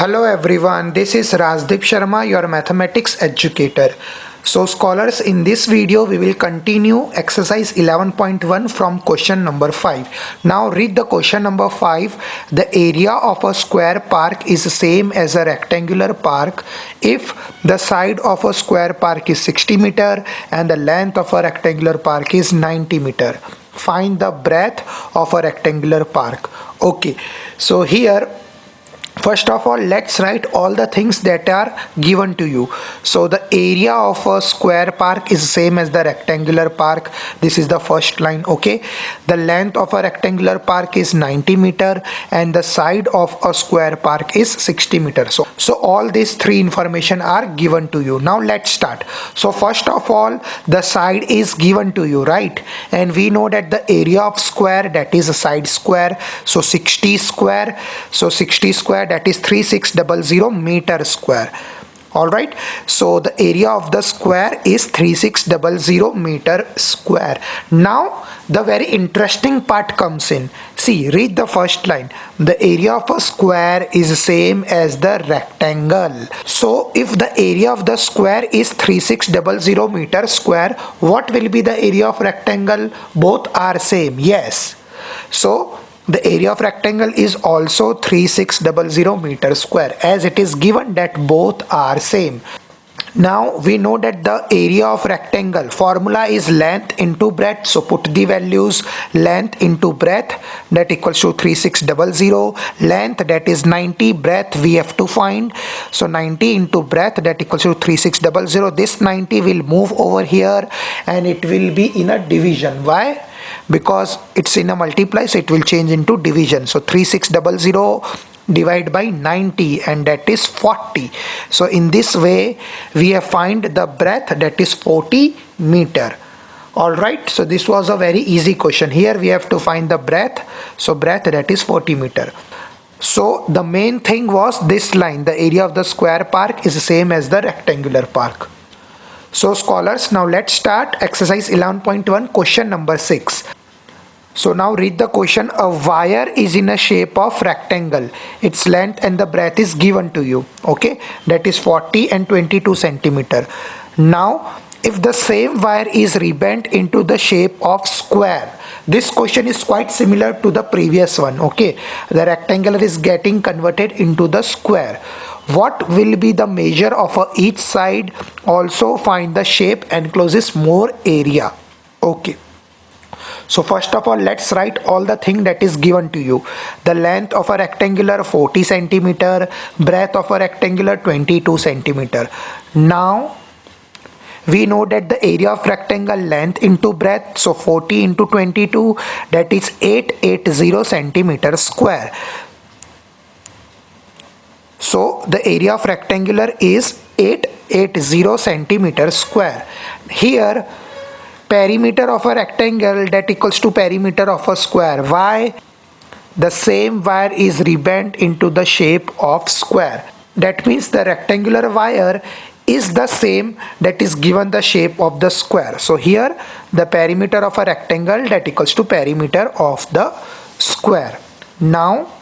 Hello everyone, this is Rajdeep Sharma, your mathematics educator. So scholars, in this video we will continue exercise 11.1 from question number 5. Now read the question number 5. The area of a square park is same as a rectangular park if the side of a square park is 60 meter and the length of a rectangular park is 90 meter. Find the breadth of a rectangular park. Okay, so here first of all, let's write all the things that are given to you. So the area of a square park is same as the rectangular park. This is the first line. Okay, the length of a rectangular park is 90 meter and the side of a square park is 60 meter. So all these three information are given to you. Now let's start. So first of all, the side is given to you, right? And we know that the area of square, that is a side square, so 60 square, so 60 square, that is 3600 meter square. Alright, so the area of the square is 3600 meter square. Now the very interesting part comes in. See, read the first line. The area of a square is same as the rectangle. So if the area of the square is 3600 meter square, what will be the area of rectangle? Both are same. Yes. So the area of rectangle is also 3600 meter square, as it is given that both are same. Now we know that the area of rectangle formula is length into breadth. So put the values, length into breadth, that equals to 3600, length that is 90, breadth we have to find. So 90 into breadth, that equals to 3600. This 90 will move over here and it will be in a division. Why? Because it's in a multiply, so it will change into division. So 3600 divide by 90, and that is 40. So in this way we have find the breadth, that is 40 meter. Alright, so this was a very easy question. Here we have to find the breadth, so breadth, that is 40 meter. So the main thing was this line, the area of the square park is the same as the rectangular park. So scholars, now let's start exercise 11.1, question number 6. So now read the question. A wire is in a shape of rectangle. Its length and the breadth is given to you. Okay, that is 40 and 22 centimeter. Now if the same wire is rebent into the shape of square, this question is quite similar to the previous one. Okay, the rectangular is getting converted into the square. What will be the measure of each side? Also find the shape encloses more area. Okay, so first of all, let's write all the thing that is given to you. The length of a rectangular 40 centimeter, breadth of a rectangular 22 centimeter. Now we know that the area of rectangle, length into breadth, so 40 into 22, that is 880 centimeter square. So the area of rectangular is 880 centimeter square. Here perimeter of a rectangle, that equals to perimeter of a square. Why? The same wire is rebent into the shape of square. That means the rectangular wire is the same that is given the shape of the square. So here the perimeter of a rectangle, that equals to perimeter of the square. Now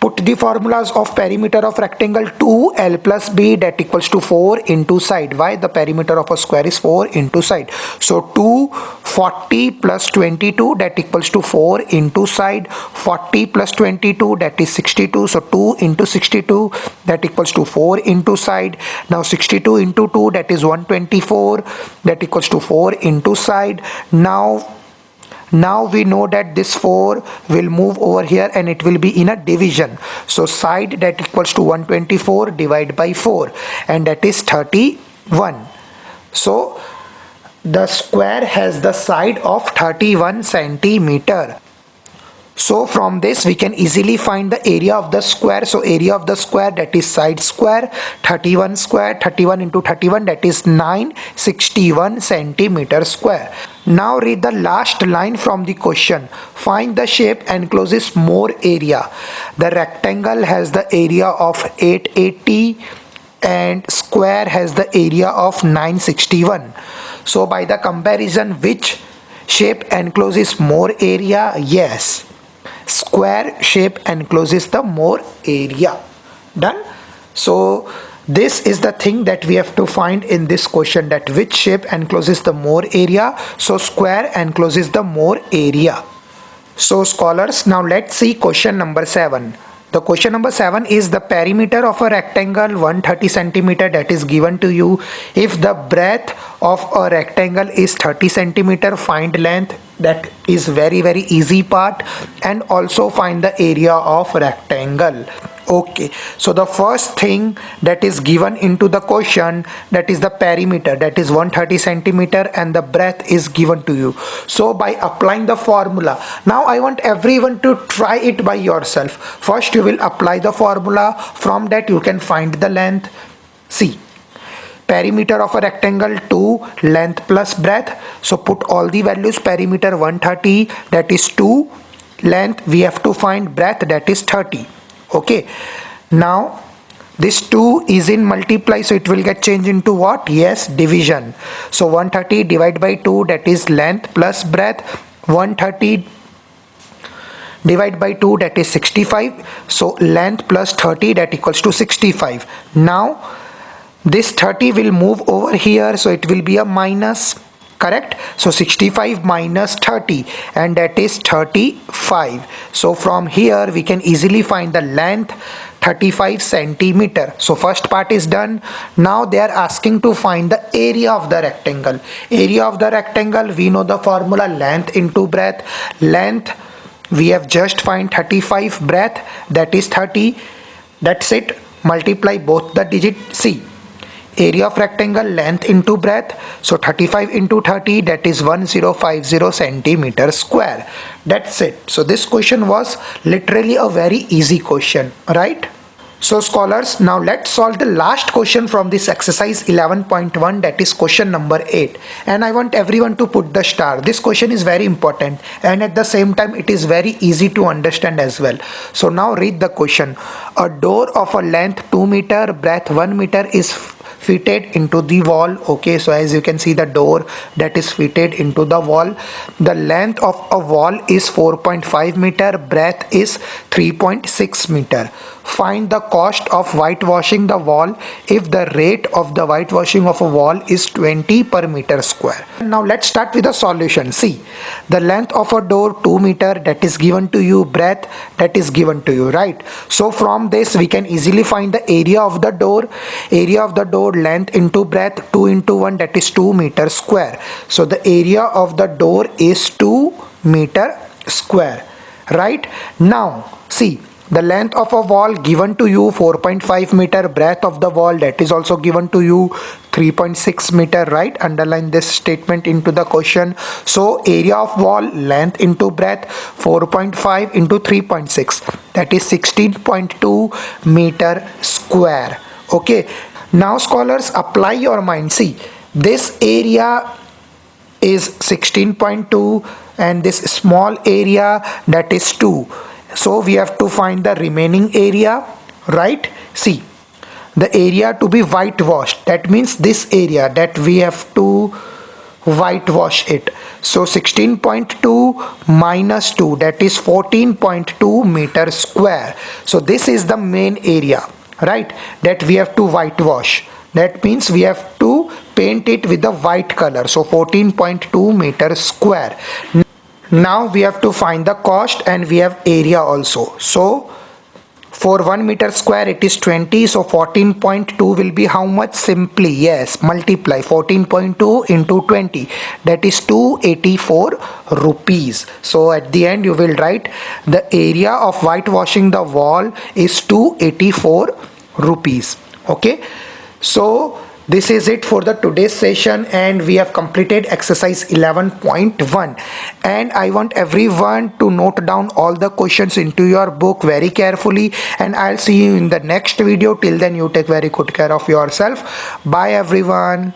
put the formulas of perimeter of rectangle. 2l plus b, that equals to 4 into side. Why? The perimeter of a square is 4 into side. So 240 plus 22, that equals to 4 into side. 40 plus 22, that is 62. So 2 into 62, that equals to 4 into side. Now 62 into 2, that is 124, that equals to 4 into side. Now we know that this 4 will move over here and it will be in a division. So side, that equals to 124 divided by 4, and that is 31. So the square has the side of 31 centimeter. So from this we can easily find the area of the square. So area of the square, that is side square, 31 square, 31 into 31, that is 961 centimeter square. Now read the last line from the question. Find the shape encloses more area. The rectangle has the area of 880 and square has the area of 961. So by the comparison, which shape encloses more area? Yes, square shape encloses the more area. Done? So this is the thing that we have to find in this question, that which shape encloses the more area. So square encloses the more area. So scholars, now let's see question number 7. The question number 7 is the perimeter of a rectangle 130 centimeter that is given to you. If the breadth of a rectangle is 30 centimeter, find length. That is very easy part. And also find the area of rectangle. Okay, so the first thing that is given into the question, that is the perimeter, that is 130 centimeter, and the breadth is given to you. So by applying the formula, now I want everyone to try it by yourself. First you will apply the formula, from that you can find the length. See, perimeter of a rectangle 2, length plus breadth. So put all the values. Perimeter 130, that is 2, length we have to find, breadth that is 30. Okay, now this 2 is in multiply, so it will get changed into what? Yes, division. So 130 divided by 2, that is length plus breadth. 130 divided by 2, that is 65. So length plus 30, that equals to 65. Now this 30 will move over here, so it will be a minus. Correct? So 65 minus 30, and that is 35. So from here we can easily find the length, 35 centimeter. So first part is done. Now they are asking to find the area of the rectangle. Area of the rectangle, we know the formula, length into breadth. Length we have just find 35, breadth that is 30. That's it. Multiply both the digits. See, area of rectangle, length into breadth, so 35 into 30, that is 1050 centimeter square. That's it. So this question was literally a very easy question, right? So scholars, now let's solve the last question from this exercise 11.1, that is question number 8. And I want everyone to put the star. This question is very important, and at the same time it is very easy to understand as well. So now read the question. A door of a length 2 meter, breadth 1 meter is fitted into the wall. Okay, so as you can see, the door that is fitted into the wall. The length of a wall is 4.5 meter, breadth is 3.6 meter. Find the cost of whitewashing the wall if the rate of the whitewashing of a wall is 20 per meter square. Now let's start with the solution. See, the length of a door 2 meter, that is given to you, breadth that is given to you, right? So from this we can easily find the area of the door. Area of the door, length into breadth, 2 into 1, that is 2 meter square. So the area of the door is 2 meter square, right? Now see, the length of a wall given to you 4.5 meter, breadth of the wall that is also given to you 3.6 meter, right? Underline this statement into the question. So area of wall, length into breadth, 4.5 into 3.6, that is 16.2 meter square. Okay, now scholars, apply your mind. See, this area is 16.2 and this small area, that is 2. So we have to find the remaining area, right? See, the area to be whitewashed, that means this area that we have to whitewash it. So 16.2 minus 2, that is 14.2 meter square. So this is the main area, right, that we have to whitewash. That means we have to paint it with the white color. So 14.2 meter square. Now we have to find the cost, and we have area also. So for 1 meter square it is 20, so 14.2 will be how much? Simply, yes, multiply 14.2 into 20, that is 284 rupees. So at the end you will write the area of whitewashing the wall is 284 rupees. Okay, so this is it for the today's session, and we have completed exercise 11.1. And I want everyone to note down all the questions into your book very carefully, and I'll see you in the next video. Till then, you take very good care of yourself. Bye everyone.